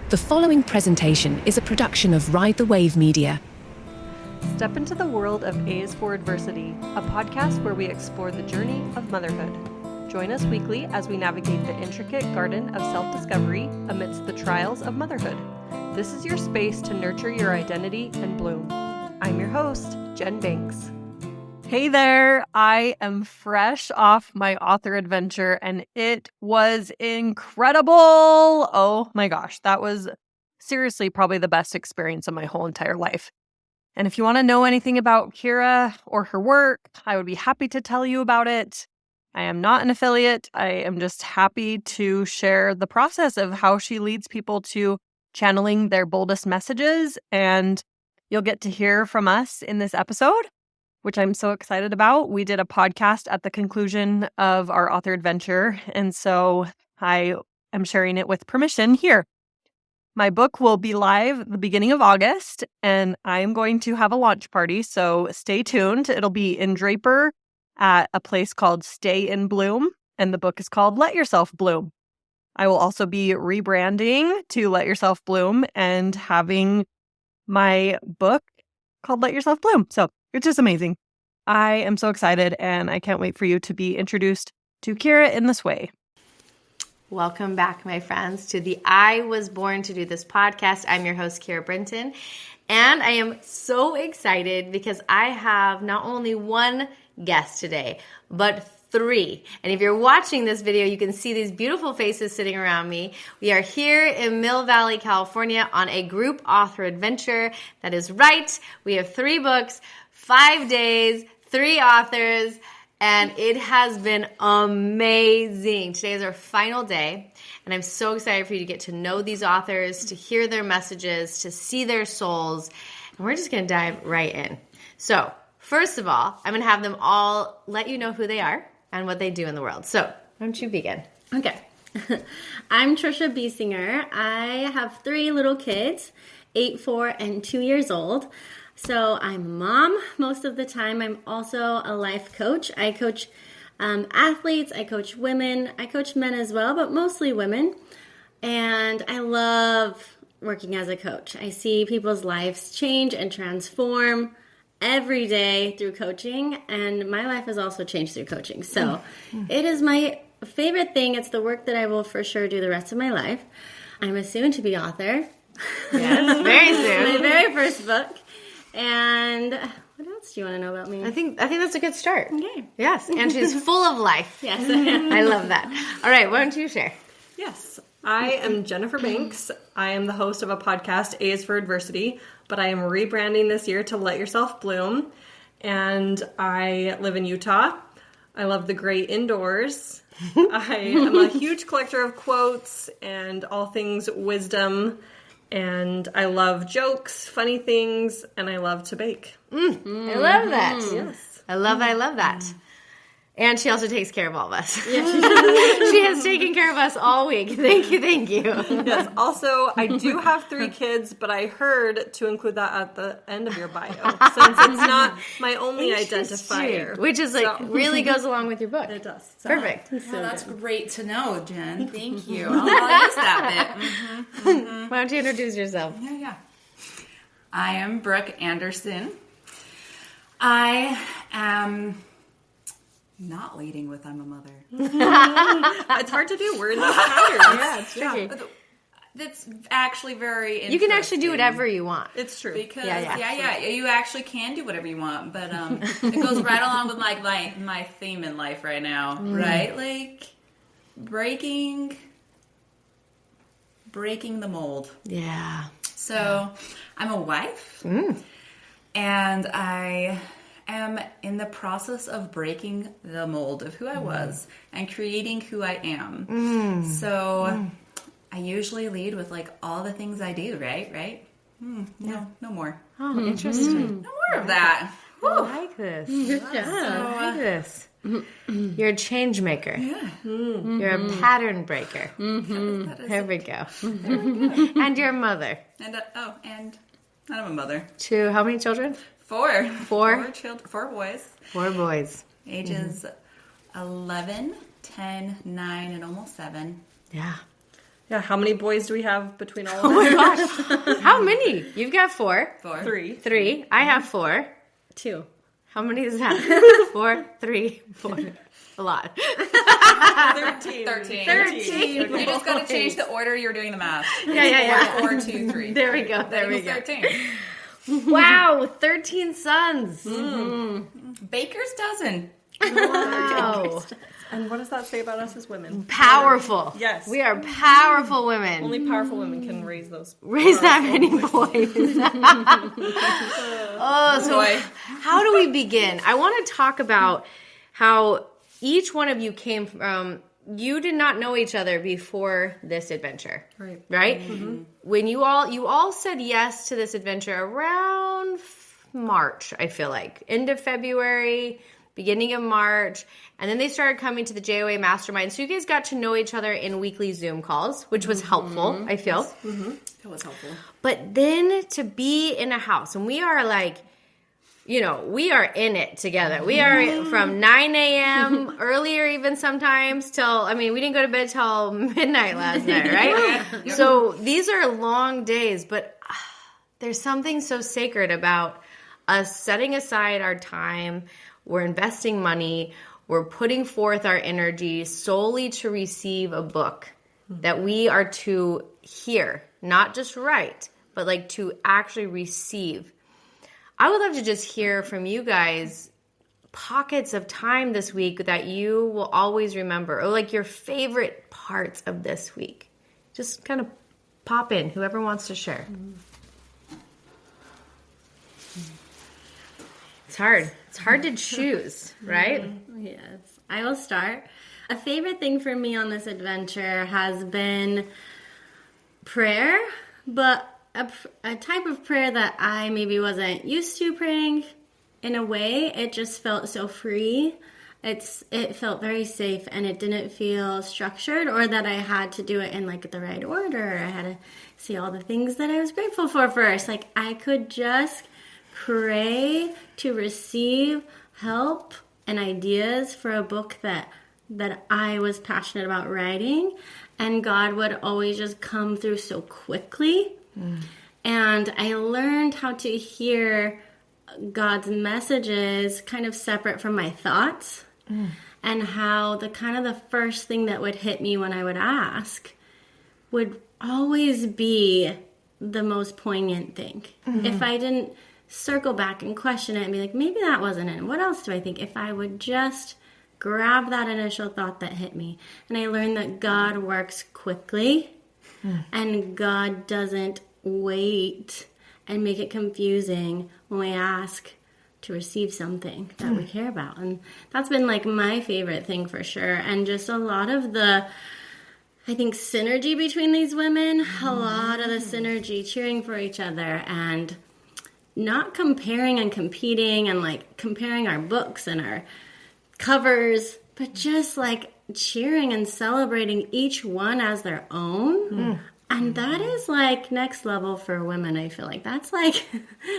The following presentation is a production of Ride the Wave Media. Step into the world of A's for Adversity, a podcast where we explore the journey of motherhood. Join us weekly as we navigate the intricate garden of self-discovery amidst the trials of motherhood. This is your space to nurture your identity and bloom. I'm your host, Jen Banks. Hey there, I am fresh off my author adventure and it was incredible. Oh my gosh, that was seriously probably the best experience of my whole entire life. And if you want to know anything about Keira or her work, I would be happy to tell you about it. I am not an affiliate. I am just happy to share the process of how she leads people to channeling their boldest messages. And you'll get to hear from us in this episode, which I'm so excited about. We did a podcast at the conclusion of our author adventure, and so I am sharing it with permission here. My book will be live the beginning of August, and I am going to have a launch party, so stay tuned. It'll be in Draper at a place called Stay in Bloom, and the book is called Let Yourself Bloom. I will also be rebranding to Let Yourself Bloom and having my book called Let Yourself Bloom. So it's just amazing. I am so excited, and I can't wait for you to be introduced to Keira in this way. Welcome back, my friends, to the I Was Born to Do This podcast. I'm your host, Keira Brinton, and I am so excited because I have not only one guest today, but three. And if you're watching this video, you can see these beautiful faces sitting around me. We are here in Mill Valley, California on a group author adventure. That is right. We have 3 books, 5 days, 3 authors, and it has been amazing. Today is our final day, and I'm so excited for you to get to know these authors, to hear their messages, to see their souls, and we're just going to dive right in. So, first of all, I'm going to have them all let you know who they are and what they do in the world. So, why don't you begin? Okay. I'm Trisha Biesinger. I have 3 little kids, 8, 4, and 2 years old. So I'm a mom most of the time. I'm also a life coach. I coach athletes, I coach women, I coach men as well, but mostly women. And I love working as a coach. I see people's lives change and transform every day through coaching, and my life has also changed through coaching. So it is my favorite thing. It's the work that I will for sure do the rest of my life. I'm a soon-to-be author. Yes, very soon. My very first book. And what else do you want to know about me? I think that's a good start. Okay. Yes, and she's full of life. Yes. I love that. All right, why don't you share? Yes, I am Jennifer Banks. I am the host of a podcast, A's for Adversity, but I am rebranding this year to Let Yourself Bloom. And I live in Utah. I love the great indoors. I am a huge collector of quotes and all things wisdom. And I love jokes, funny things, and I love to bake. I love that. Yes. I love that. And she also takes care of all of us. Yes. She has taken care of us all week. Thank you. Yes. Also, I do have 3 kids, but I heard to include that at the end of your bio, since it's not my only identifier. Which is really goes along with your book. It does. So. Perfect. That's great to know, Jen. Thank you. I'll use that bit. Why don't you introduce yourself? Yeah. I am Brooke Anderson. I am not leading with I'm a mother. It's hard to do. We're in the patterns. Yeah, it's tricky. That's actually very interesting. You can actually do whatever you want. It's true. Because, you actually can do whatever you want. But it goes right along with my theme in life right now, right? Like, breaking the mold. Yeah. So, I'm a wife. And I am in the process of breaking the mold of who I was and creating who I am. So I usually lead with all the things I do, right? No more. Oh, interesting. No more of that. I like this. Good job. I like this. You're a change maker. Yeah. You're a pattern breaker. There we go. And you're a mother. And and I'm a mother. To how many children? 4. 4 children. 4 boys. 4 boys. Ages 11, 10, 9, and almost 7. Yeah. Yeah, how many boys do we have between all of us? Oh my gosh. How many? You've got 4. 4. 3. 3. I have 4. 2. How many is that? 4, 3, 4. A lot. 13. 13. You just got to change the order you're doing the math. Yeah. 4, 2, 3. There we go. That equals 13. Wow, 13 sons. Baker's dozen. Wow. And what does that say about us as women? Powerful. Yes. We are powerful women. Only powerful women can raise those. Raise that many boys. Oh, so Boy. how do we begin? I want to talk about how each one of you came from. You did not know each other before this adventure, right? Mm-hmm. When you all said yes to this adventure around March, I feel like end of February, beginning of March, and then they started coming to the JOA mastermind. So you guys got to know each other in weekly Zoom calls, which was helpful, I feel. Mm-hmm. That was helpful. But then to be in a house, and we are like, we are in it together. We are from 9 a.m., earlier even sometimes, we didn't go to bed till midnight last night, right? Yep. So these are long days, but there's something so sacred about us setting aside our time. We're investing money. We're putting forth our energy solely to receive a book that we are to hear, not just write, but like to actually receive. I would love to just hear from you guys pockets of time this week that you will always remember, or like your favorite parts of this week. Just kind of pop in, whoever wants to share. It's hard. It's hard to choose, right? Yes. I will start. A favorite thing for me on this adventure has been prayer, but a type of prayer that I maybe wasn't used to praying. In a way, it just felt so free. It felt very safe, and it didn't feel structured or that I had to do it in like the right order. I had to see all the things that I was grateful for first. Like I could just pray to receive help and ideas for a book that I was passionate about writing, and God would always just come through so quickly. And I learned how to hear God's messages kind of separate from my thoughts, and how the first thing that would hit me when I would ask would always be the most poignant thing. If I didn't circle back and question it and be like, maybe that wasn't it. What else do I think? If I would just grab that initial thought that hit me. And I learned that God works quickly, and God doesn't wait and make it confusing when we ask to receive something that we care about. And that's been like my favorite thing for sure. And just a lot of the, I think, synergy between these women, a lot of the synergy, cheering for each other and not comparing and competing and like comparing our books and our covers, but just like cheering and celebrating each one as their own. And that is like next level for women. I feel like that's like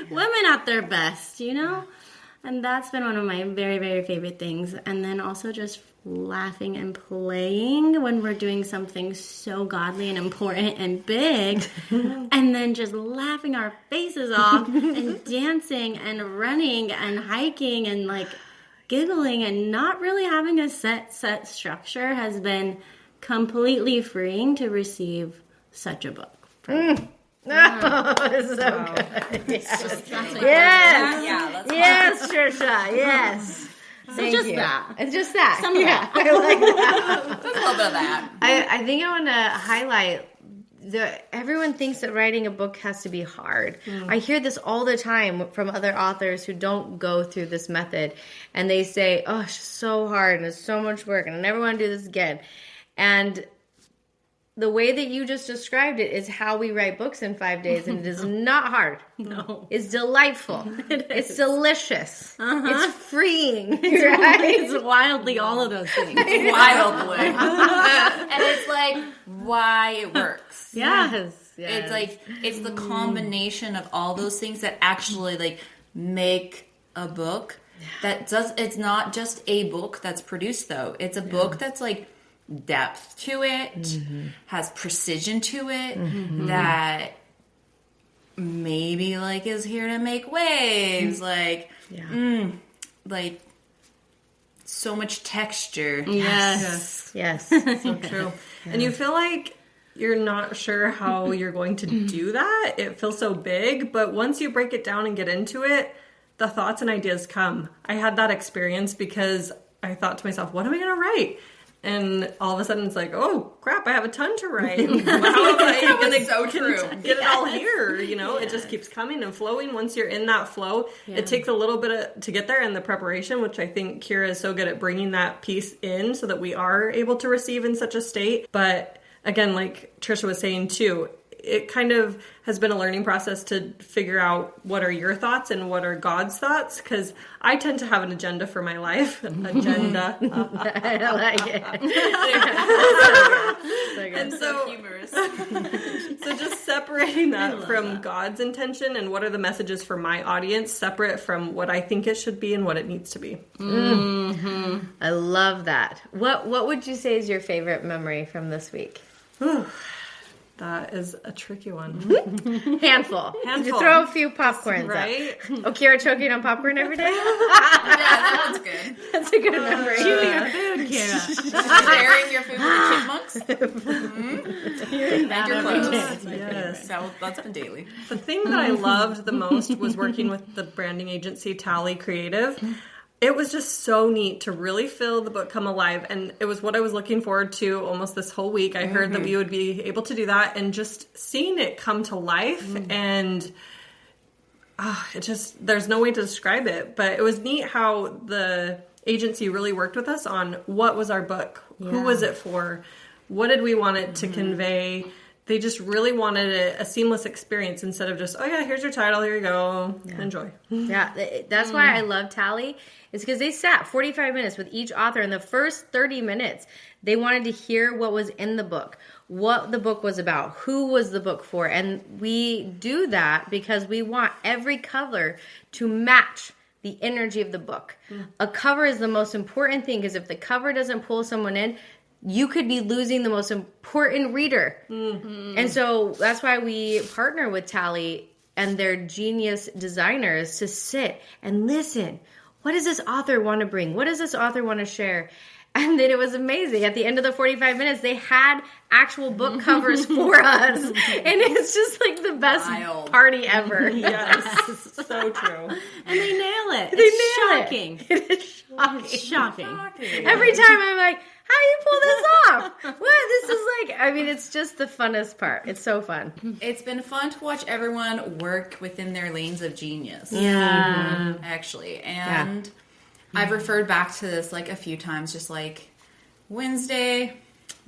women at their best, And that's been one of my very, very favorite things. And then also just laughing and playing when we're doing something so godly and important and big. And then just laughing our faces off and dancing and running and hiking and like giggling and not really having a set structure has been completely freeing to receive such a book. Oh, it's so good. Yes, Trisha. Yes. So just that. It's just that. Some of that. I like that. Just a little bit of that. I think I want to highlight everyone thinks that writing a book has to be hard. I hear this all the time from other authors who don't go through this method, and they say, "Oh, it's just so hard and it's so much work, and I never want to do this again." And the way that you just described it is how we write books in 5 days, and it is not hard. No. It's delightful. It's delicious. It's freeing. Right? It's wildly all of those things. Wildly. And it's like why it works. Yes. It's like it's the combination of all those things that actually like make a book that does. It's not just a book that's produced though. It's a book that's like depth to it, has precision to it, that maybe like is here to make waves, like so much texture. Yes. So true. And you feel like you're not sure how you're going to do that. It feels so big, but once you break it down and get into it, the thoughts and ideas come. I had that experience because I thought to myself, what am I going to write? And all of a sudden it's like, oh crap, I have a ton to write. How am I going to get it all here? You know, it just keeps coming and flowing. Once you're in that flow, it takes a little bit to get there in the preparation, which I think Keira is so good at bringing that piece in so that we are able to receive in such a state. But again, like Trisha was saying too, it kind of has been a learning process to figure out what are your thoughts and what are God's thoughts, because I tend to have an agenda for my life. Agenda. I like it. And so humorous. So just separating that from God's intention and what are the messages for my audience, separate from what I think it should be and what it needs to be. I love that. What would you say is your favorite memory from this week? That is a tricky one. Handful. You throw a few popcorns right? up. Oh, Keira choking on popcorn every day? Yeah, that one's good. That's a good memory. Chewing your food, Keira. Sharing your food with chipmunks. And your clothes. Yes. That's been daily. The thing that I loved the most was working with the branding agency Tally Creative. It was just so neat to really feel the book come alive, and it was what I was looking forward to almost this whole week. I heard that we would be able to do that, and just seeing it come to life, and it just, there's no way to describe it, but it was neat how the agency really worked with us on what was our book, who was it for, what did we want it to convey. They just really wanted a seamless experience instead of just, oh yeah, here's your title, here you go, enjoy. Yeah, that's why I love Tally. It's because they sat 45 minutes with each author. In the first 30 minutes, they wanted to hear what was in the book, what the book was about, who was the book for. And we do that because we want every cover to match the energy of the book. A cover is the most important thing, because if the cover doesn't pull someone in, you could be losing the most important reader. And so that's why we partner with Tally and their genius designers to sit and listen. What does this author want to bring? What does this author want to share? And then it was amazing. At the end of the 45 minutes, they had actual book covers for us. And it's just like the best party ever. Yes, so true. And they nail it. Shocking. It is shocking. Every time I'm like, how do you pull this off? What? This is like, I mean, it's just the funnest part. It's so fun. It's been fun to watch everyone work within their lanes of genius. Yeah. Actually. And I've referred back to this like a few times, just like Wednesday,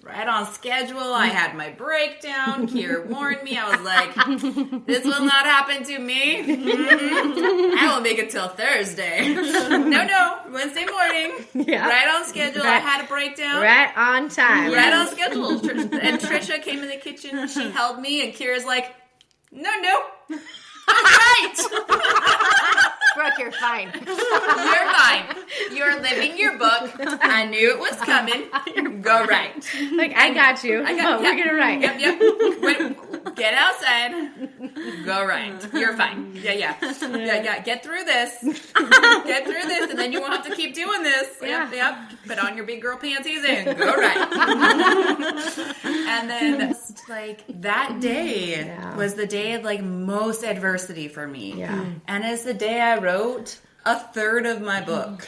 right on schedule. I had my breakdown. Keira warned me. I was like, this will not happen to me. I will make it till Thursday. No, Wednesday morning. Yeah. Right on schedule. I had a breakdown. Right on time. Right on schedule. And Trisha came in the kitchen. She held me, and Kira's like, no. I'm right. Brooke, you're fine. You're fine. You're living your book. I knew it was coming. Go right. Like, I got you. We're going to write. Yep. Get outside. Go right. You're fine. Yeah. Get through this. And then you won't have to keep doing this. Yep. Put on your big girl panties and go right. And then, like, that day was the day of, like, most adversity for me. Yeah. And it's the day I wrote a third of my book.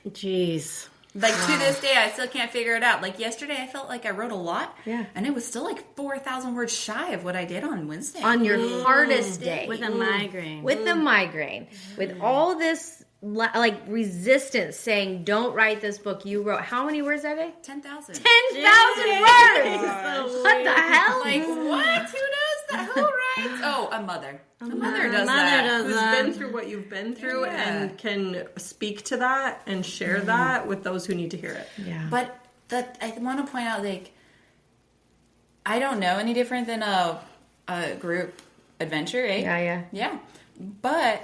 Jeez. Like, to this day, I still can't figure it out. Like, yesterday, I felt like I wrote a lot. Yeah. And it was still, like, 4,000 words shy of what I did on Wednesday. On your hardest day. With a migraine. With the migraine. With all this, like, resistance saying, don't write this book. You wrote, how many words that day? 10,000. 10,000 words! What the hell? Like, what? Who does that? Who writes? Oh, a mother. A mother does that. Who's been through what you've been through and can speak to that and share that with those who need to hear it. Yeah. But I want to point out, like, I don't know any different than a group adventure, eh? Yeah. Yeah. But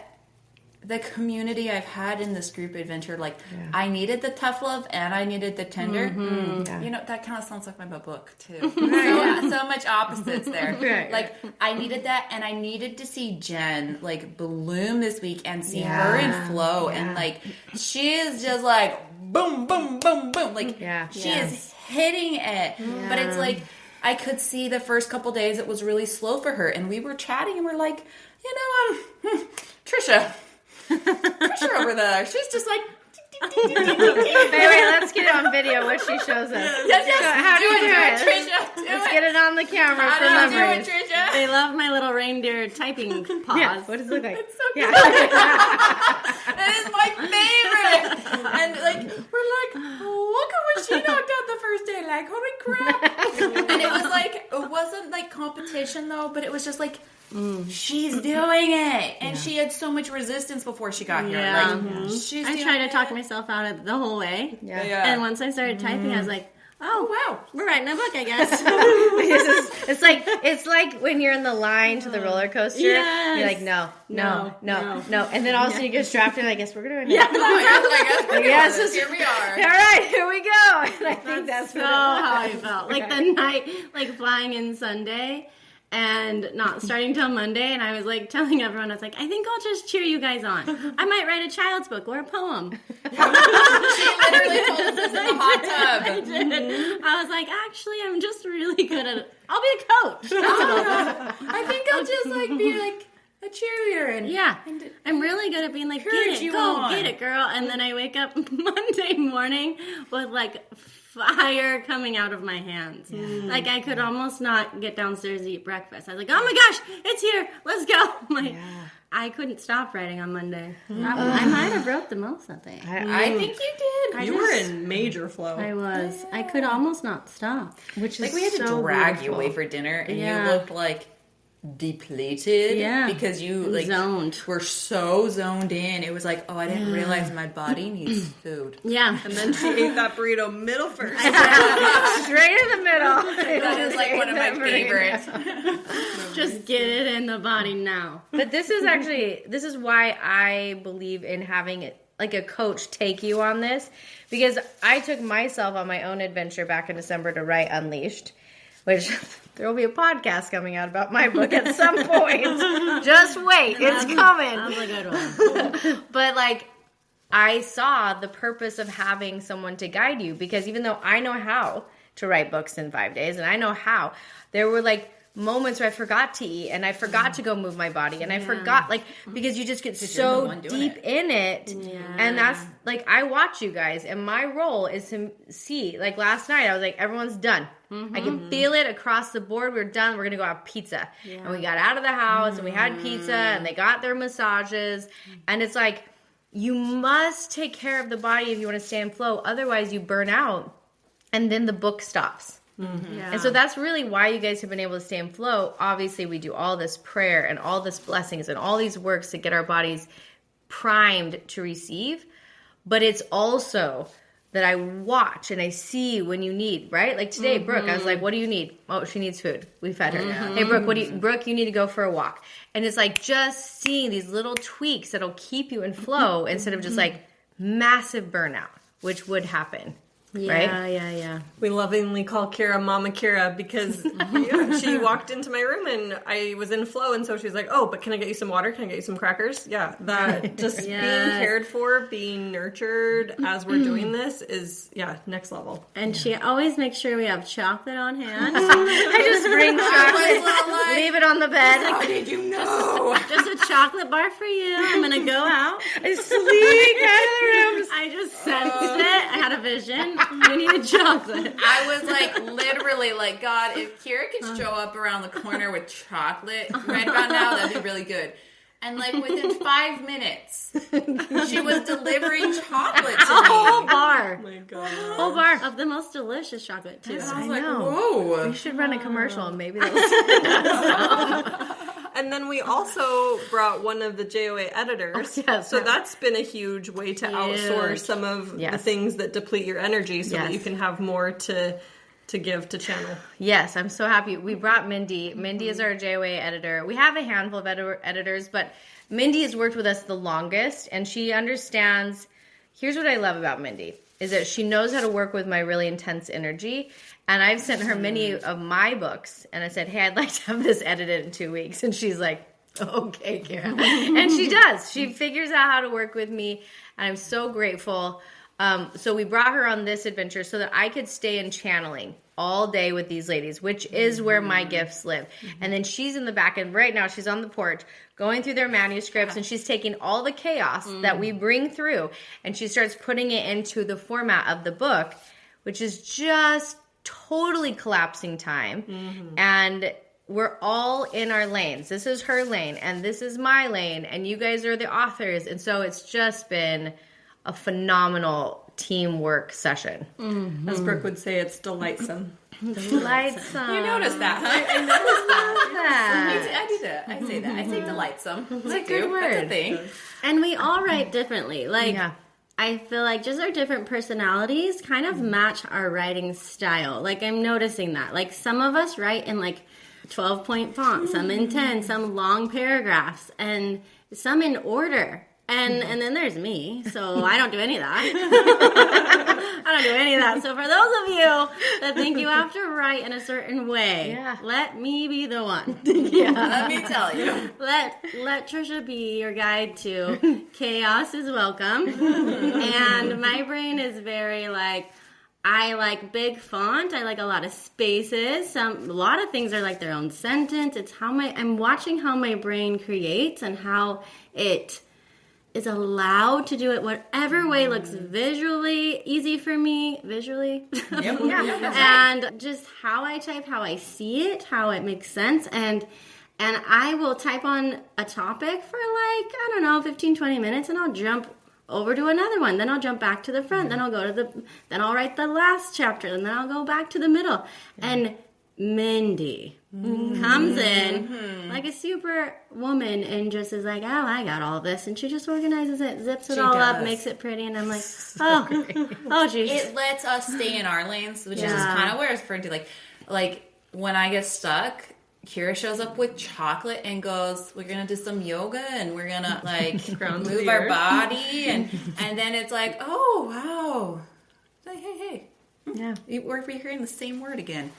the community I've had in this group adventure, like I needed the tough love and I needed the tender. You know, that kind of sounds like my book too. So much opposites there. Like I needed that, and I needed to see Jen like bloom this week and see her in flow, and like she is just like boom, boom, boom, boom. Like she is hitting it, but it's like I could see the first couple days it was really slow for her, and we were chatting and we're like, you know, Trisha over there, she's just like wait, let's get it on video what she shows us. How do you do it? Trisha, Let's get it on the camera for How do you do memories. it, Trisha? They love my little reindeer typing paws. Yeah, what does it look like? It's so good. That is my favorite. And like we're like, look at what she knocked out the first day. Like, holy crap. And it was like, it wasn't like competition though, but it was just like, she's doing it, and she had so much resistance before she got here. She's I tried to talk myself out of it the whole way. And once I started typing, I was like, oh wow, we're writing a book, I guess. It's like when you're in the line to the roller coaster. Yes. You're like, no. And then all of a sudden you get strapped in. I guess we're going to do it. I guess here we are. All right, here we go. And I think that's so how I felt. Like the night, like flying in Sunday and not starting till Monday, and I was like telling everyone, I was like, I think I'll just cheer you guys on. I might write a child's book or a poem. She literally told us this in the hot tub. I did. I was like, actually, I'm just really good at it. I'll be a coach. I think I'll just like be like a cheerleader. And I'm really good at being like, get Encourage it, you go, on. get it, girl. And then I wake up Monday morning with like fire coming out of my hands. Like I could almost not get downstairs to eat breakfast. I was like, oh my gosh, it's here. Let's go. Like, I couldn't stop writing on Monday. I might have wrote the most that day. I think you did. You were in major flow. I was. I could almost not stop. Which is Like we had to so drag beautiful. you away for dinner, and Yeah. you looked like depleted because you like zoned. were so zoned in. It was like, oh, I didn't realize my body needs food. Yeah. And then she ate that burrito middle first. Straight in the middle. That is like one of my favorites. Just get it in the body now. But this is why I believe in having it like a coach take you on this, because I took myself on my own adventure back in December to write Unleashed, which there will be a podcast coming out about my book at some point. Just wait, it's coming. That was a good one. But like, I saw the purpose of having someone to guide you, because even though I know how to write books in 5 days, and I know how, there were like moments where I forgot to eat, and I forgot to go move my body, and I forgot, like, because you just get so deep in it. And that's like, I watch you guys, and my role is to see, like last night I was like, everyone's done. I can feel it across the board. We're done. We're going to go have pizza. And we got out of the house and we had pizza, and they got their massages. And it's like, you must take care of the body if you want to stay in flow. Otherwise you burn out, and then the book stops. And so that's really why you guys have been able to stay in flow. Obviously, we do all this prayer and all this blessings and all these works to get our bodies primed to receive. But it's also that I watch and I see when you need, right? Like today, Brooke, I was like, what do you need? Oh, she needs food. We fed her. Hey, Brooke, Brooke, you need to go for a walk. And it's like just seeing these little tweaks that'll keep you in flow instead of just like massive burnout, which would happen. Right? Yeah. We lovingly call Keira Mama Keira because she walked into my room and I was in flow, and so she's like, oh, but can I get you some water? Can I get you some crackers? Yeah, that just being cared for, being nurtured as we're doing this is, next level. And she always makes sure we have chocolate on hand. I just bring chocolate, leave it on the bed. How did you know? Just a chocolate bar for you. I'm going to go out. I sneak out of the room. I just sensed it. I had a vision. You need a chocolate. I was like, literally, like, God, if Keira could show up around the corner with chocolate right about now, that'd be really good. And like within 5 minutes, she was delivering chocolate to A whole me. bar. Oh my God. Whole bar of the most delicious chocolate, too. I was like, know. whoa. We should run a commercial and maybe they'll And then we also brought one of the JOA editors. So that's been a huge way to outsource some of the things that deplete your energy so that you can have more to to give to channel. Yes, I'm so happy. We brought Mindy. Mindy is our JOA editor. We have a handful of editors, but Mindy has worked with us the longest, and she understands. Here's what I love about Mindy, is that she knows how to work with my really intense energy. And I've sent her many of my books, and I said, hey, I'd like to have this edited in 2 weeks. And she's like, okay, Keira. And she does. She figures out how to work with me, and I'm so grateful. So we brought her on this adventure so that I could stay in channeling all day with these ladies, which is where my gifts live. And then she's in the back, and right now she's on the porch going through their manuscripts, and she's taking all the chaos that we bring through, and she starts putting it into the format of the book, which is just totally collapsing time. And we're all in our lanes. This is her lane, and this is my lane, and you guys are the authors. And so it's just been a phenomenal teamwork session. As Brooke would say, it's delightsome. Delightsome. You noticed that, huh? I noticed that. I do that. I say that. I say delightsome. It's a good word. That's a thing. And we all write differently. Like, Yeah. I feel like just our different personalities kind of match our writing style. Like, I'm noticing that. Like, some of us write in, like, 12-point font, some in 10, some long paragraphs, and some in order. And then there's me, so I don't do any of that. I don't do any of that. So for those of you that think you have to write in a certain way, let me be the one. Let me tell you. Let Trisha be your guide to chaos is welcome. And my brain is very like, I like big font. I like a lot of spaces. A lot of things are like their own sentence. It's how I'm watching how my brain creates and how it is allowed to do it whatever way looks visually easy for me. Visually. Yep. And just how I type, how I see it, how it makes sense. And I will type on a topic for like, I don't know, 15, 20 minutes, and I'll jump over to another one. Then I'll jump back to the front. Then I'll go to then I'll write the last chapter, and then I'll go back to the middle. And Mindy comes in like a super woman and just is like, oh, I got all this. And she just organizes it, zips it all up, makes it pretty. And I'm like, oh, geez. It lets us stay in our lanes, which is kind of where it's referring to. Like when I get stuck, Keira shows up with chocolate and goes, we're going to do some yoga and we're going to like move our body. And then it's like, oh, wow. Like, hey. Yeah, we're hearing the same word again.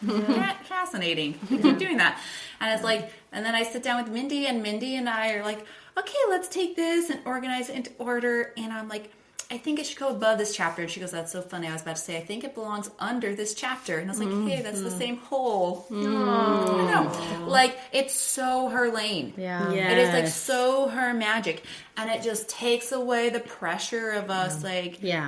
Fascinating. We keep doing that, and it's like, and then I sit down with Mindy, and I are like, okay, let's take this and organize it into order. And I'm like, I think it should go above this chapter. And she goes, that's so funny. I was about to say, I think it belongs under this chapter. And I was like, hey, that's the same whole. I know. Like, it's so her lane. Yeah. Yes. It is like so her magic. And it just takes away the pressure of us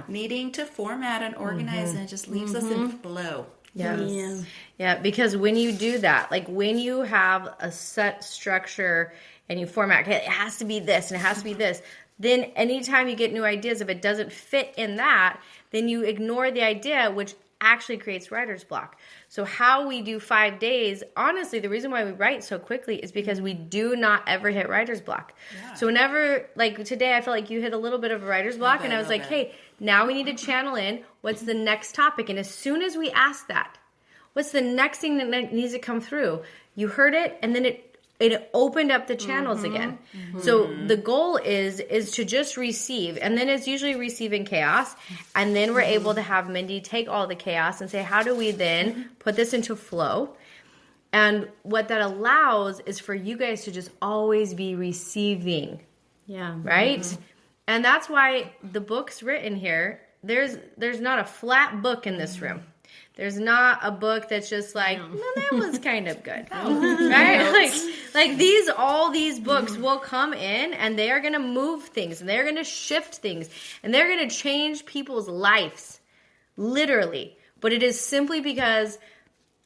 needing to format and organize, and it just leaves us in flow. Yes. Yeah, because when you do that, like when you have a set structure and you format, okay, it has to be this and it has to be this, then anytime you get new ideas, if it doesn't fit in that, then you ignore the idea, which actually creates writer's block. So how we do 5 days, honestly, the reason why we write so quickly is because we do not ever hit writer's block. Yeah. So whenever, like today, I felt like you hit a little bit of a writer's block, and I was like, hey, now we need to channel in what's the next topic. And as soon as we ask that, what's the next thing that needs to come through? You heard it, and then it opened up the channels again. So the goal is to just receive, and then it's usually receiving chaos, and then we're able to have Mindy take all the chaos and say, how do we then put this into flow? And what that allows is for you guys to just always be receiving. Yeah. Right? And that's why the book's written here. There's not a flat book in this room. There's not a book that's just like, no, that was kind of good. Right? Like all these books will come in, and they are going to move things, and they're going to shift things, and they're going to change people's lives, literally. But it is simply because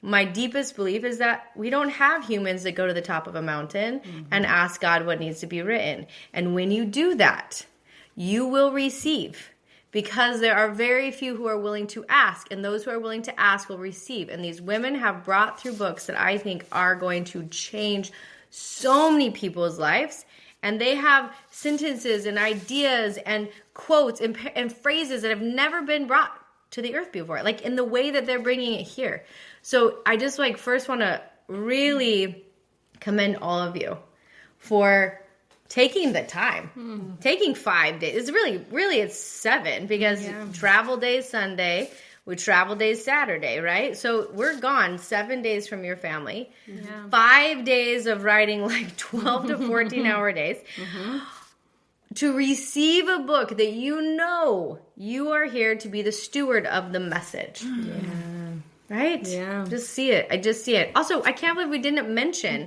my deepest belief is that we don't have humans that go to the top of a mountain and ask God what needs to be written. And when you do that, you will receive. Because there are very few who are willing to ask, and those who are willing to ask will receive. And these women have brought through books that I think are going to change so many people's lives. And they have sentences and ideas and quotes and phrases that have never been brought to the earth before, like in the way that they're bringing it here. So I just like first want to really commend all of you for taking the time, taking 5 days. It's really it's 7 because travel day Sunday, we travel days Saturday, right? So we're gone 7 days from your family, 5 days of writing like 12 to 14 hour days. To receive a book that you are here to be the steward of the message. Right? Yeah. Just see it. I just see it. Also, I can't believe we didn't mention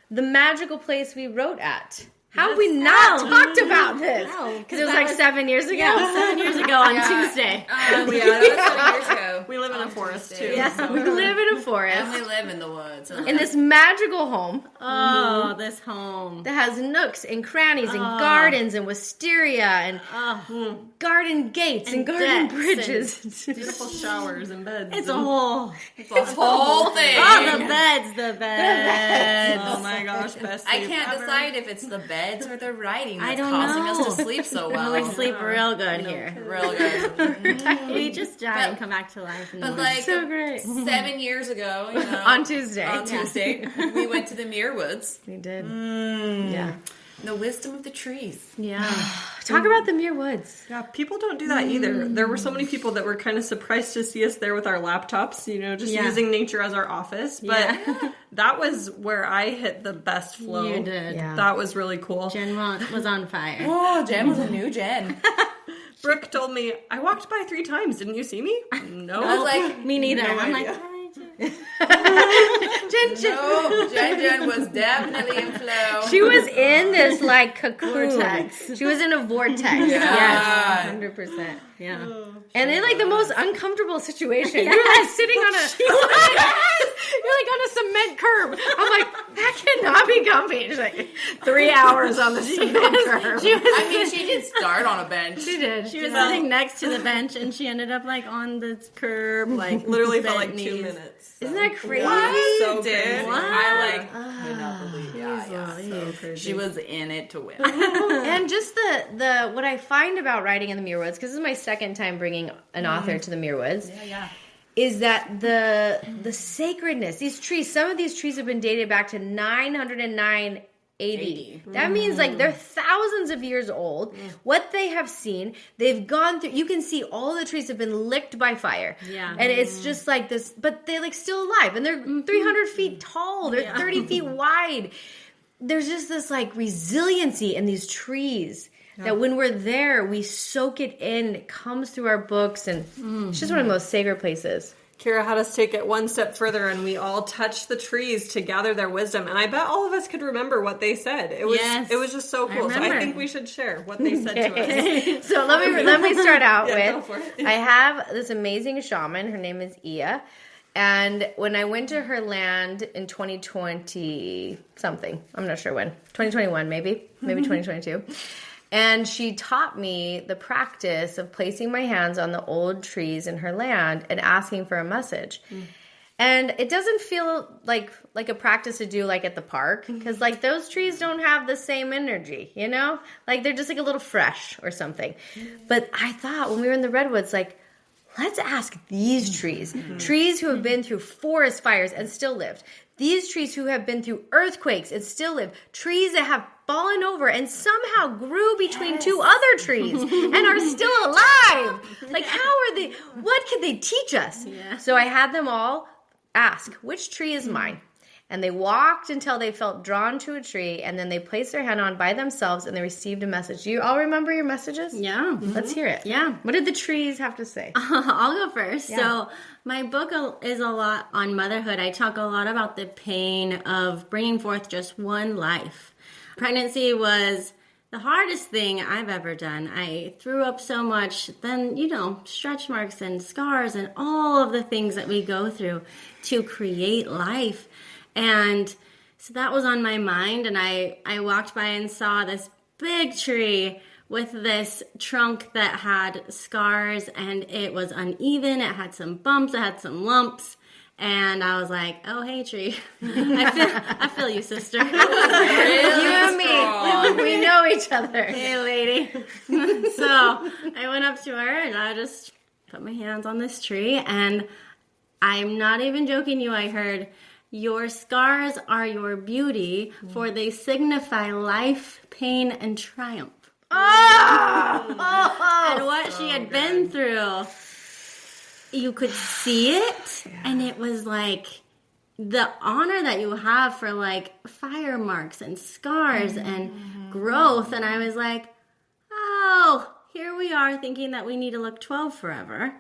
the magical place we wrote at. How have we not talked about this? Because it was like 7 years ago. Yeah, 7 years ago on Tuesday. That was 7 years ago. We live in a forest too. Yes, we live in a forest. And we live in the woods. In this magical home. Oh, this home. That has nooks and crannies and gardens and wisteria and garden gates and garden decks bridges. Beautiful showers and beds. It's a whole. The whole thing. Oh, the beds. Oh my gosh, best I sleep can't ever. decide if it's the beds or the writing that's I don't causing know. us to sleep so well. We sleep real good here. Real good. We just die and come back to life. In the But morning. like So great. 7 years ago, you know, On Tuesday. on Tuesday, we went to the Woods. We did. Yeah. The wisdom of the trees. Yeah. Talk about the Muir Woods. Yeah, people don't do that either. There were so many people that were kind of surprised to see us there with our laptops, you know, just using nature as our office. But that was where I hit the best flow. You did. Yeah. That was really cool. Jen was on fire. Oh, Jen was a new Jen. Brooke told me, I walked by 3 times. Didn't you see me? No. I was like, Me neither. No I'm idea. like, hi, Jen. no, Jen was definitely in flow. She was in this like cocoon. Vortex. She was in a vortex. Yeah. Yes, 100%. Yeah. And in like the most uncomfortable situation. You're like sitting on a you're like on a cement curb. I'm like, that cannot be comfy. She's like 3 hours on the cement curb. I mean, she did start on a bench. She did. She was sitting next to the bench, and she ended up like on the curb, like Literally felt bent like 2 knees. minutes. Isn't that crazy? So did. crazy. I like could not believe. So She was in it to win. And just the what I find about writing in the Muir Woods, because this is my second time bringing an author to the Muir Woods, is that the sacredness. These trees, some of these trees have been dated back to 909 AD. That means like they're thousands of years old. What they have seen, they've gone through. You can see all the trees have been licked by fire. Yeah. And it's just like this, but they're like still alive, and they're 300 feet tall. They're 30 feet wide. There's just this like resiliency in these trees that when we're there, we soak it in. It comes through our books, and it's just one of the most sacred places. Kira had us take it one step further, and we all touched the trees to gather their wisdom. And I bet all of us could remember what they said. It was just so cool. So I remember. think we should share what they said to us. So let me start out Go with, for it. I have this amazing shaman. Her name is Ia. And when I went to her land in 2020 something, I'm not sure when, 2021 maybe 2022. And she taught me the practice of placing my hands on the old trees in her land and asking for a message. And it doesn't feel like a practice to do like at the park, because like those trees don't have the same energy, you know? Like they're just like a little fresh or something. But I thought when we were in the Redwoods, like, let's ask these trees, trees who have been through forest fires and still lived. These trees who have been through earthquakes and still live. Trees that have fallen over and somehow grew between two other trees and are still alive. Like, how are they? What could they teach us? Yeah. So I had them all ask, which tree is mine? And they walked until they felt drawn to a tree, and then they placed their hand on by themselves, and they received a message. Do you all remember your messages? Yeah. Let's hear it. Yeah. What did the trees have to say? I'll go first. Yeah. So my book is a lot on motherhood. I talk a lot about the pain of bringing forth just one life. Pregnancy was the hardest thing I've ever done. I threw up so much, then, stretch marks and scars and all of the things that we go through to create life. And so that was on my mind, and I walked by and saw this big tree with this trunk that had scars, and it was uneven. It had some bumps. It had some lumps. And I was like, oh, hey, tree. I feel you, sister. You and me, we know each other. Hey, lady. So I went up to her, and I just put my hands on this tree, and I'm not even joking you. I heard, your scars are your beauty, for they signify life, pain, and triumph. And what she had been through, you could see it, and it was like the honor that you have for like fire marks and scars and growth. And I was like, oh, here we are thinking that we need to look 12 forever.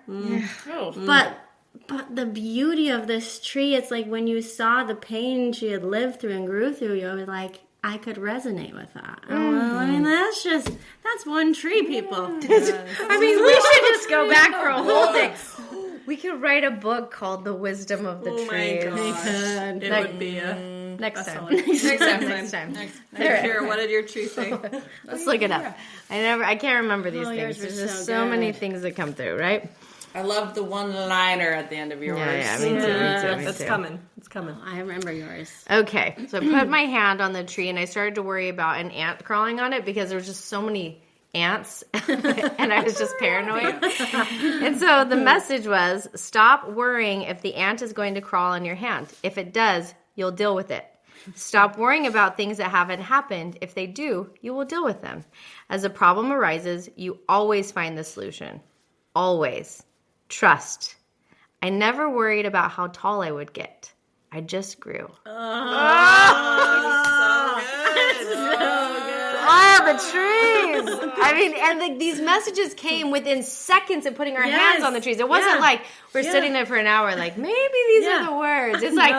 But the beauty of this tree, it's like when you saw the pain she had lived through and grew through, you were like, I could resonate with that. I mean, that's one tree, people. I mean, we should just go back for a whole thing. We could write a book called The Wisdom of the Trees. It would be Next time. Next time. Keira, what did your tree say? Let's look it up. I can't remember these things. yours There's were just so so many good. things that come through, right? I love the one-liner at the end of yours. Yeah, me too. It's coming. It's coming. I remember yours. Okay, so I put my hand on the tree and I started to worry about an ant crawling on it because there was just so many ants and I was just paranoid. And so the message was, stop worrying if the ant is going to crawl on your hand. If it does, you'll deal with it. Stop worrying about things that haven't happened. If they do, you will deal with them. As a problem arises, you always find the solution. Always. Trust. I never worried about how tall I would get. I just grew. Oh, the trees. I mean, and these messages came within seconds of putting our hands on the trees. It wasn't like we're sitting there for an hour like, maybe these are the words. It's like,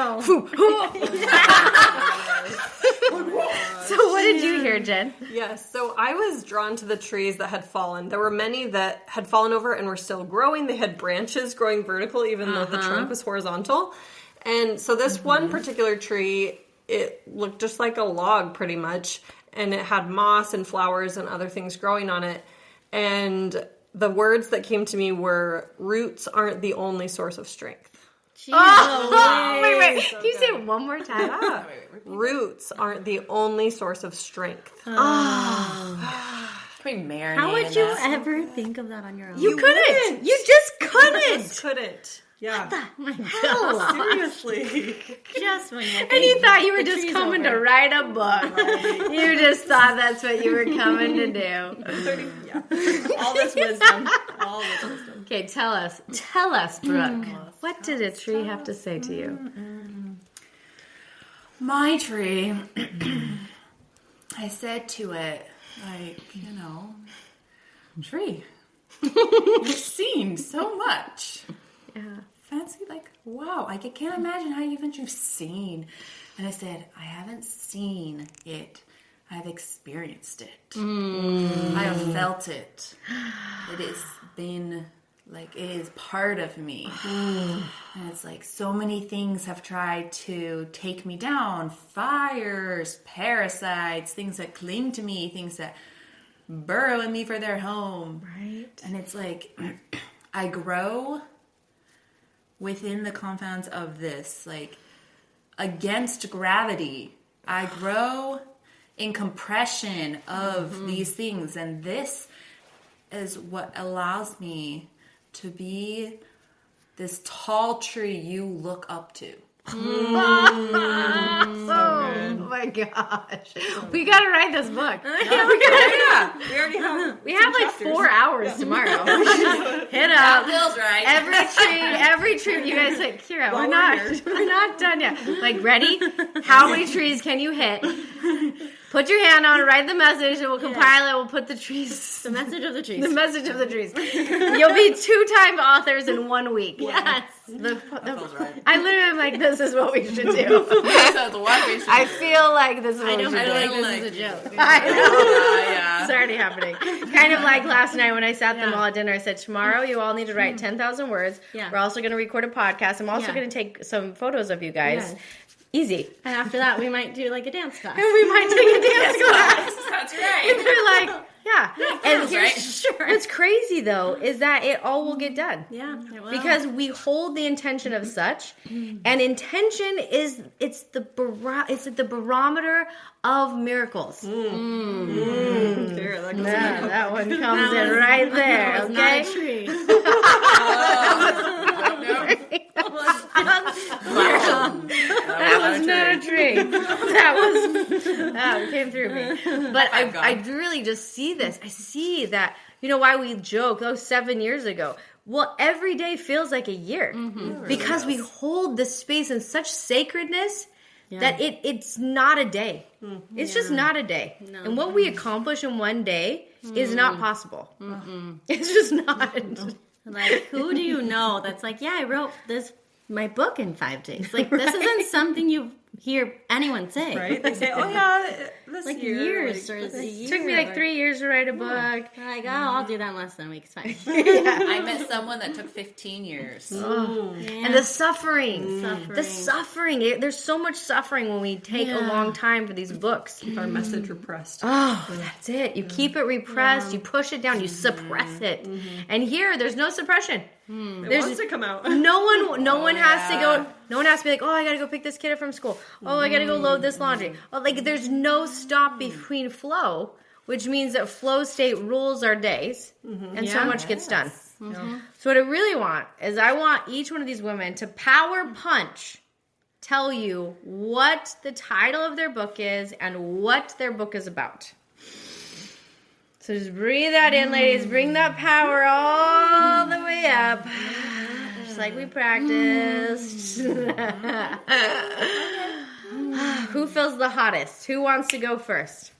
So what did you hear, Jen? Yes, so I was drawn to the trees that had fallen. There were many that had fallen over and were still growing. They had branches growing vertical even though the trunk was horizontal. And so this one particular tree, it looked just like a log pretty much. And it had moss and flowers and other things growing on it. And the words that came to me were, roots aren't the only source of strength. Wait. Can you say it one more time? Roots aren't the only source of strength. Can we marinate How would in you that? ever think of that on your own? You couldn't. You just couldn't. Couldn't. Yeah. my God. Seriously. Just when you And you thought you were just coming to write a book. You just thought that's what you were coming to do. All this wisdom. Okay, tell us, Brooke. What did a tree have to say to you? My tree, I said to it, like, tree, you've seen so much. Yeah. Fancy, like, wow, I can't imagine how you've seen. And I said, I haven't seen it. I've experienced it. I have felt it. It has been, like, it is part of me. And it's like so many things have tried to take me down. Fires, parasites, things that cling to me, things that burrow in me for their home. Right. And it's like, I grow within the confines of this, like, against gravity. I grow in compression of these things, and this is what allows me to be this tall tree you look up to. Oh my gosh. We gotta write this book. We already have. We have like 4 hours tomorrow. Hit That up. feels right. Every tree. You guys like, Keira, we're not done yet. Like, ready? How many trees can you hit? Put your hand on it, write the message, and we'll compile it. We'll put the trees. The message of the trees. The message of the trees. You'll be 2-time authors in 1 week. Yes. That feels right. I literally am like, this is what we should do. That's what we should I feel like this is what I we don't should do. think this is a joke. I know. yeah. It's already happening. Kind of like last night when I sat them all at dinner. I said, tomorrow you all need to write 10,000 words. Yeah. We're also going to record a podcast. I'm also Yeah. going to take some photos of you guys. Yes. Easy. And after that, we might do like a dance class. And we might take a dance class. That's right. They're like, yeah. And here's right. what's crazy though is that it all will get done. Yeah, it will. Because we hold the intention of such, and intention is it's the barometer of miracles. There, that goes in Yeah, that one comes in right there. That was Okay. not a tree. That was not a tree. That came through me. But I really just see this. I see that, why we joke, 7 years ago. Well, every day feels like a year. Because we hold this space in such sacredness that it's not a day. It's just not a day. No. And what we accomplish in one day is not possible. It's just not. Like, who do you know that's like, yeah, I wrote my book in 5 days. Like, this isn't something you hear anyone say. Right? They say, oh yeah, this Like year. years like, or a year. It took me 3 years to write a book. They're like, I'll do that in less than a week. It's fine. I met someone that took 15 years. And the suffering. The suffering. There's so much suffering when we take a long time for these books. Keep our message repressed. Oh, that's it. You keep it repressed. You push it down. You suppress it. And here, there's no suppression. It wants to come out. No one has to go. No one has to be like, oh, I gotta go pick this kid up from school. Oh, I gotta go load this laundry. Oh, like there's no stop between flow, which means that flow state rules our days, and so much gets done. So what I really want is I want each one of these women to power punch, tell you what the title of their book is and what their book is about. So just breathe that in, ladies. Bring that power all the way up. Just like we practiced. Who feels the hottest? Who wants to go first?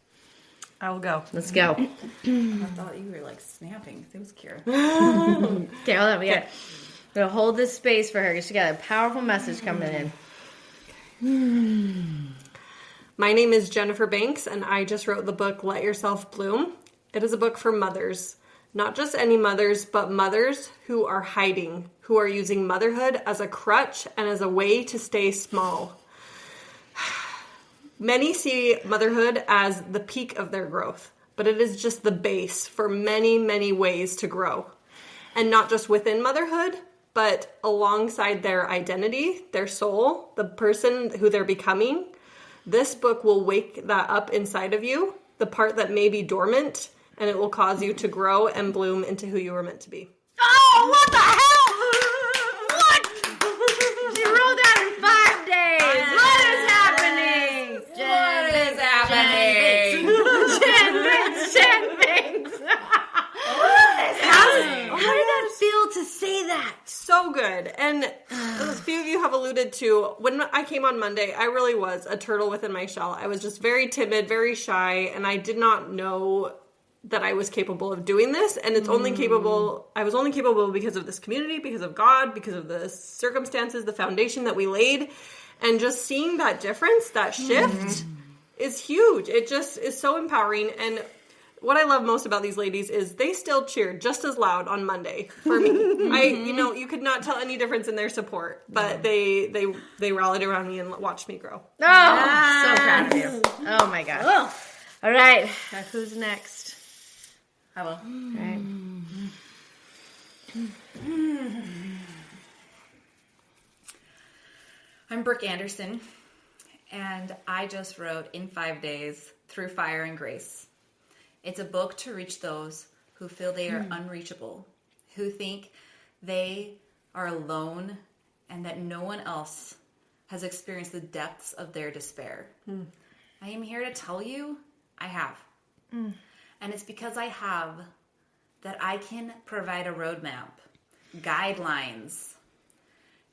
I will go. Let's go. I thought you were like snapping. It was Keira. Okay, hold on. We're going to hold this space for her because she got a powerful message coming in. My name is Jennifer Banks, and I just wrote the book Let Yourself Bloom. It is a book for mothers. Not just any mothers, but mothers who are hiding, who are using motherhood as a crutch and as a way to stay small. Many see motherhood as the peak of their growth, but it is just the base for many, many ways to grow. And not just within motherhood, but alongside their identity, their soul, the person who they're becoming. This book will wake that up inside of you, the part that may be dormant, and it will cause you to grow and bloom into who you were meant to be. Oh, what the hell? What? She wrote that in 5 days. What is happening? What is happening? Jen Banks. How did that feel to say that? So good. And as a few of you have alluded to, when I came on Monday, I really was a turtle within my shell. I was just very timid, very shy, and I did not know that I was capable of doing this. And it's only I was only capable because of this community, because of God, because of the circumstances, the foundation that we laid. And just seeing that difference, that shift is huge. It just is so empowering. And what I love most about these ladies is they still cheered just as loud on Monday for me. You could not tell any difference in their support, but they rallied around me and watched me grow. Oh, so proud of you. Oh my gosh. All right. Who's next? I will. All right. I'm Brooke Anderson, and I just wrote In 5 Days, Through Fire and Grace. It's a book to reach those who feel they are unreachable, who think they are alone and that no one else has experienced the depths of their despair. I am here to tell you, I have. And it's because I have that I can provide a roadmap, guidelines,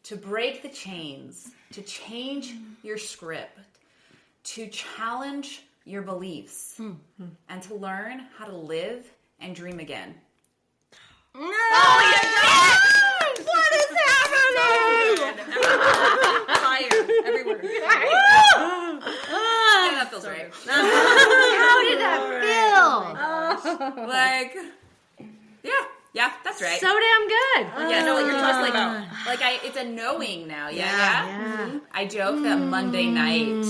to break the chains, to change your script, to challenge your beliefs, and to learn how to live and dream again. Oh, yes! What is happening? Fire everywhere. That feels right. How did that feel? Like, yeah, Yeah, that's right. So damn good. Yeah, know what you're talking about. Like, it's a knowing now. Yeah. I joke that Monday night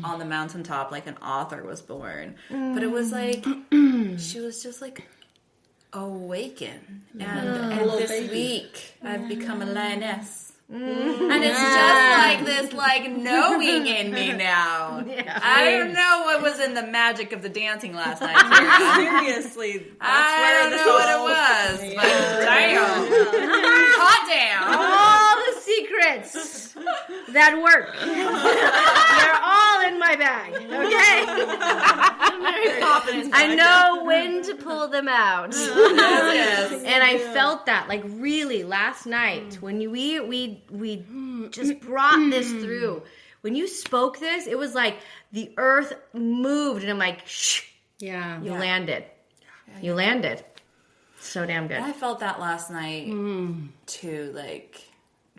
on the mountaintop, like an author was born. But it was like, she was just like awakened. And this week, I've become a lioness. And it's just like this, like, knowing in me now. Yeah. I don't know what was in the magic of the dancing last night. Seriously, I don't know what it was, but damn. Hot damn. All the secrets that work. They're all in my bag, okay? I know when to pull them out. Yes. And I felt that, like, really, last night, when we just brought this through. When you spoke this, it was like the earth moved, and I'm like, shh. Yeah. You landed. You landed. So damn good. I felt that last night, too, like,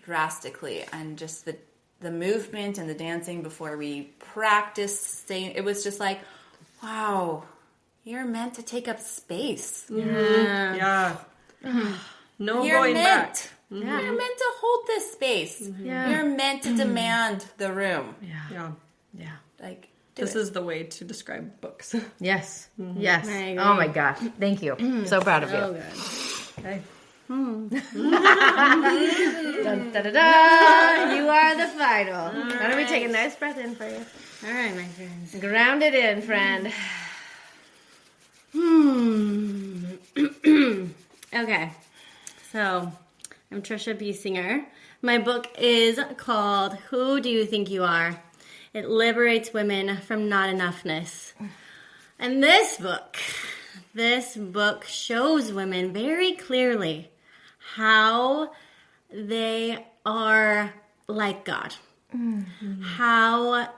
drastically. And just the movement and the dancing before we practiced, it was just like, wow, you're meant to take up space. Yeah. No You're going meant. back. Yeah. You're meant to hold this space. Yeah. You're meant to demand the room. Yeah. Like, this is the way to describe books. Yes. Yes. I agree. Oh my gosh. Thank you. So proud of you. So good. Okay. Dun, da, da, da. You are the final. Why don't we take a nice breath in for you? All right, my friends. Ground it in, friend. Okay. So, I'm Trisha Biesinger. My book is called Who Do You Think You Are? It liberates women from not enoughness. And this book shows women very clearly how they are like God. How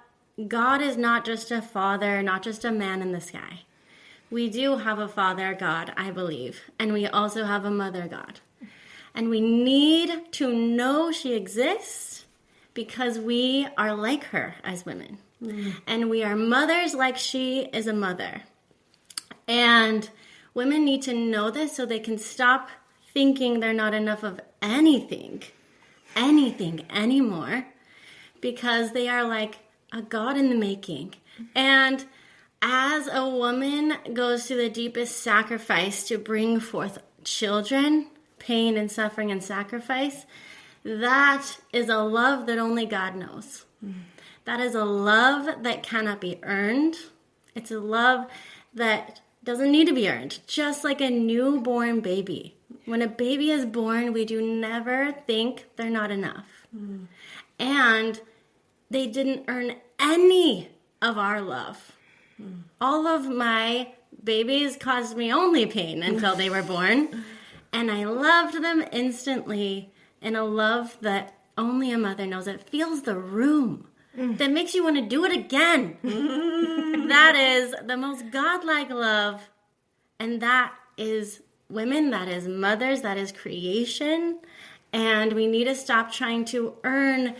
God is not just a father, not just a man in the sky. We do have a father God, I believe, and we also have a mother God. And we need to know she exists because we are like her as women. And we are mothers like she is a mother. And women need to know this so they can stop thinking they're not enough of anything anymore, because they are like a God in the making. And as a woman goes through the deepest sacrifice to bring forth children, pain and suffering and sacrifice, that is a love that only God knows. That is a love that cannot be earned. It's a love that doesn't need to be earned, just like a newborn baby. When a baby is born, we do never think they're not enough. And they didn't earn any of our love. All of my babies caused me only pain until they were born. And I loved them instantly in a love that only a mother knows. It fills the room. That makes you want to do it again. That is the most godlike love. And that is women, that is mothers, that is creation. And we need to stop trying to earn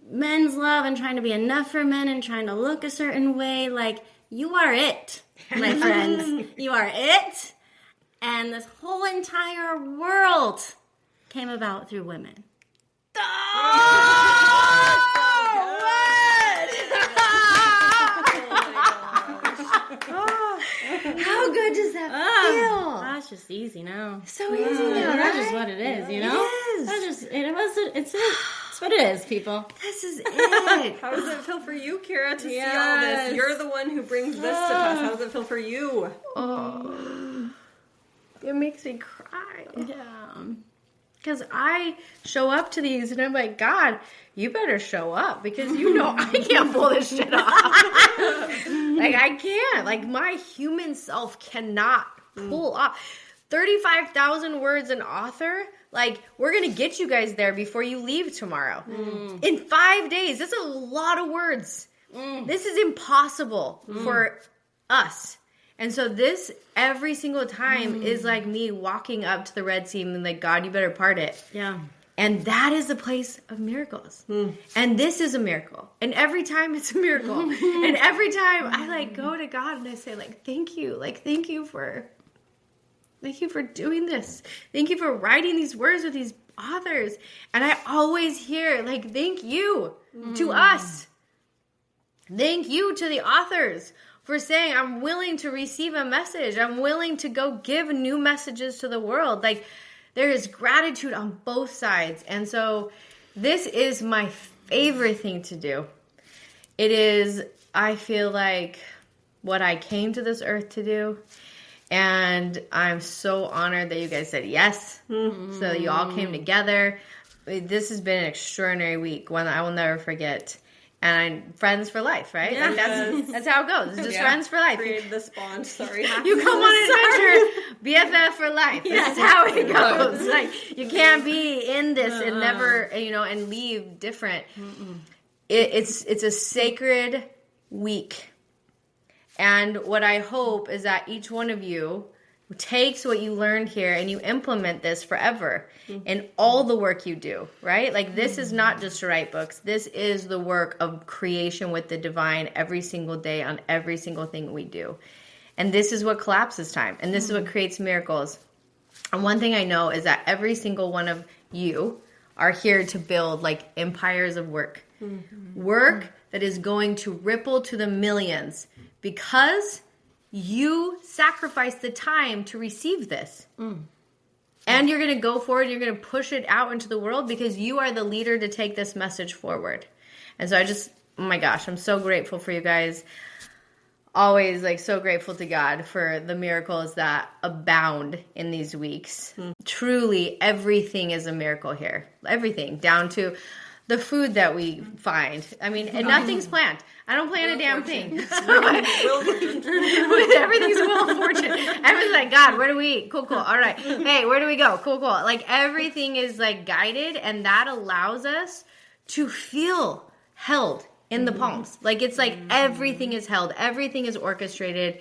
men's love and trying to be enough for men and trying to look a certain way. Like, you are it, my friends. You are it. And this whole entire world came about through women. How good does that feel? That's just easy now. So easy now, That's right? just what it is, you know? It is. It's what it is, people. This is it. How does it feel for you, Keira, to see all this? You're the one who brings this to us. How does it feel for you? Oh, it makes me cry. Yeah. Because I show up to these and I'm like, God, you better show up because you know I can't pull this shit off. Like, I can't. Like, my human self cannot pull off. 35,000 words an author. Like, we're going to get you guys there before you leave tomorrow. In 5 days. That's a lot of words. This is impossible for us. And so this, every single time, is like me walking up to the Red Sea and like, God, you better part it. Yeah. And that is the place of miracles. And this is a miracle. And every time it's a miracle. And every time I like go to God and I say like, thank you. Like, thank you for Thank you for doing this. Thank you for writing these words with these authors. And I always hear, like, thank you to us. Thank you to the authors for saying, I'm willing to receive a message. I'm willing to go give new messages to the world. Like, there is gratitude on both sides. And so this is my favorite thing to do. It is, I feel like, what I came to this earth to do. And I'm so honored that you guys said yes. So you all came together. This has been an extraordinary week, one that I will never forget. And I'm friends for life, right? Yes. Like that's how it goes. It's just friends for life. Created this bond. Sorry. You come on an adventure, BFF for life. That's how it goes. Like, you can't be in this and never, and leave different. It's a sacred week. And what I hope is that each one of you takes what you learned here and you implement this forever in all the work you do, right? Like, this is not just to write books. This is the work of creation with the divine every single day on every single thing we do. And this is what collapses time. And this is what creates miracles. And one thing I know is that every single one of you are here to build, like, empires of work. Work that is going to ripple to the millions because you sacrificed the time to receive this. And you're going to go forward, you're going to push it out into the world because you are the leader to take this message forward. And so oh my gosh, I'm so grateful for you guys. Always, like, so grateful to God for the miracles that abound in these weeks. Truly, everything is a miracle here. Everything, down to the food that we find. I mean, and nothing's planned. I don't plan a damn thing. Everything's Wheel of Fortune. Everything's like, God, where do we eat? Cool. All right. Hey, where do we go? Cool. Like, everything is, like, guided, and that allows us to feel held in the palms. Like, it's like everything is held. Everything is orchestrated.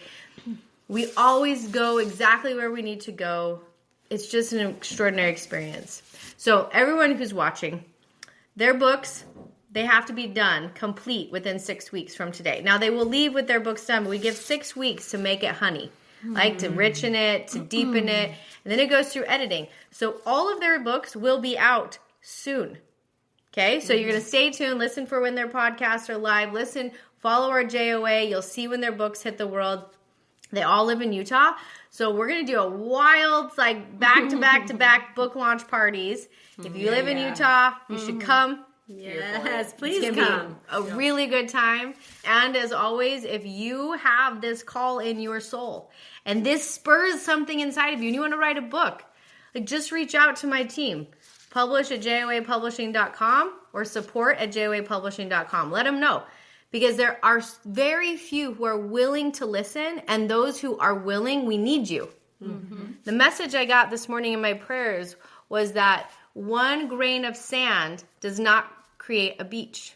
We always go exactly where we need to go. It's just an extraordinary experience. So everyone who's watching, their books, they have to be done, complete, within 6 weeks from today. Now, they will leave with their books done, but we give 6 weeks to make it honey, like to richen it, to deepen it, and then it goes through editing. So all of their books will be out soon. Okay, so you're going to stay tuned, listen for when their podcasts are live, follow our JOA, you'll see when their books hit the world. They all live in Utah, so we're going to do a wild, like, back-to-back book launch parties. If you live in Utah, you should come. Yes, please It's going to be a really good time. And as always, if you have this call in your soul and this spurs something inside of you and you want to write a book, like, just reach out to my team. Publish at joapublishing.com or support at joapublishing.com. Let them know. Because there are very few who are willing to listen, and those who are willing, we need you. The message I got this morning in my prayers was that one grain of sand does not create a beach.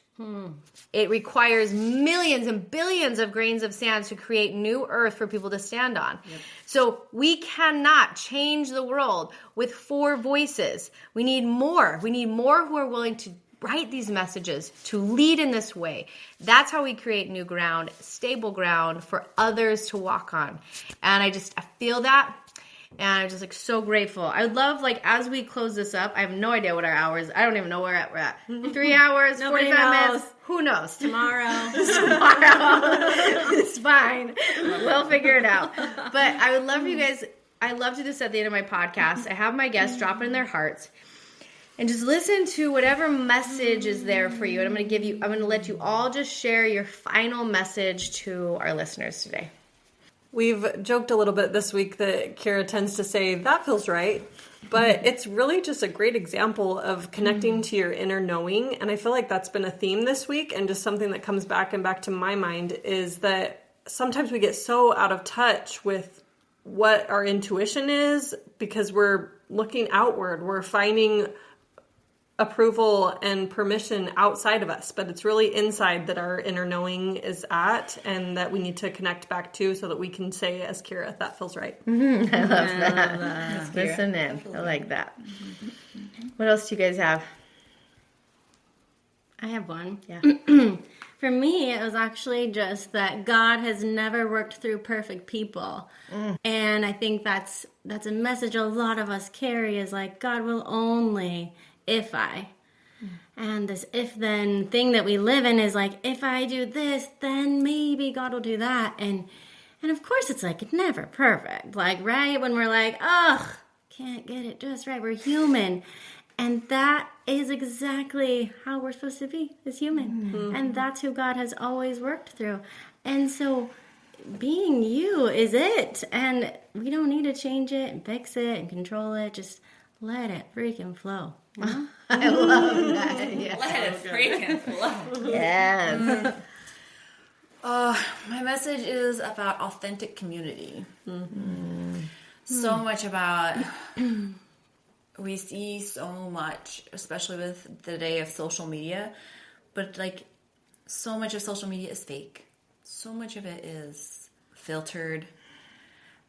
It requires millions and billions of grains of sand to create new earth for people to stand on. So we cannot change the world with 4 voices. We need more. We need more who are willing to write these messages, to lead in this way. That's how we create new ground, stable ground for others to walk on. And I feel that. And I'm just, like, so grateful. I would love, like, as we close this up, I have no idea what our hours. I don't even know where we're at. 3 hours, 45 minutes. Who knows? Tomorrow. It's fine. We'll figure it out. But I would love you guys. I love to do this at the end of my podcast. I have my guests drop it in their hearts. And just listen to whatever message is there for you. And I'm going to let you all just share your final message to our listeners today. We've joked a little bit this week that Keira tends to say, that feels right. But it's really just a great example of connecting to your inner knowing. And I feel like that's been a theme this week. And just something that comes back to my mind is that sometimes we get so out of touch with what our intuition is because we're looking outward. We're finding approval and permission outside of us, but it's really inside that our inner knowing is at, and that we need to connect back to so that we can say, as Keira, that feels right. I love that. Listen in. I like that. What else do you guys have? I have one. Yeah. For me, it was actually just that God has never worked through perfect people. And I think that's a message a lot of us carry, is like, God will only if I. And this if-then thing that we live in is like, if I do this, then maybe God will do that. And of course, it's like, never perfect. Like, right? When we're like, ugh, can't get it just right. We're human. And that is exactly how we're supposed to be as human. And that's who God has always worked through. And so being you is it. And we don't need to change it and fix it and control it. Just let it freaking flow. You know? I love that. Yeah. Let it freaking flow. Yes. My message is about authentic community. So much about, we see so much, especially with the day of social media, but like so much of social media is fake. So much of it is filtered.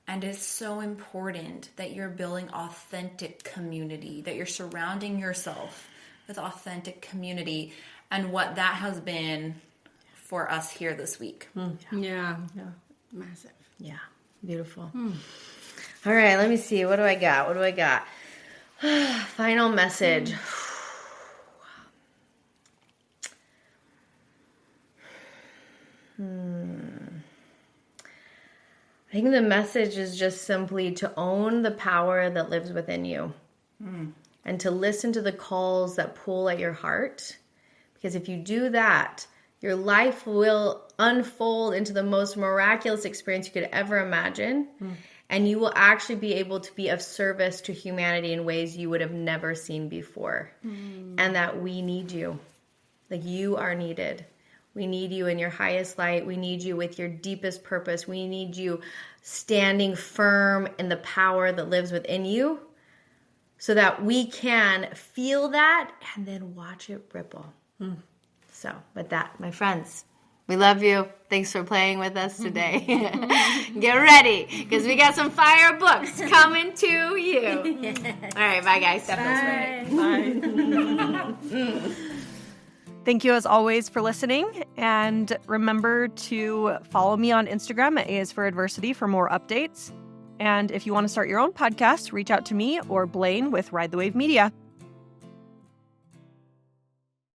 And it's so important that you're building authentic community, that you're surrounding yourself with authentic community, and what that has been for us here this week. Yeah. Massive. Yeah. Beautiful. All right, let me see. What do I got? Final message. I think the message is just simply to own the power that lives within you and to listen to the calls that pull at your heart. Because if you do that, your life will unfold into the most miraculous experience you could ever imagine. And you will actually be able to be of service to humanity in ways you would have never seen before. And that we need you. Like, you are needed. We need you in your highest light. We need you with your deepest purpose. We need you standing firm in the power that lives within you so that we can feel that and then watch it ripple. So with that, my friends, we love you. Thanks for playing with us today. Get ready, because we got some fire books coming to you. All right, bye, guys. Bye. Thank you as always for listening. And remember to follow me on Instagram at A is for Adversity for more updates. And if you want to start your own podcast, reach out to me or Blaine with Ride the Wave Media.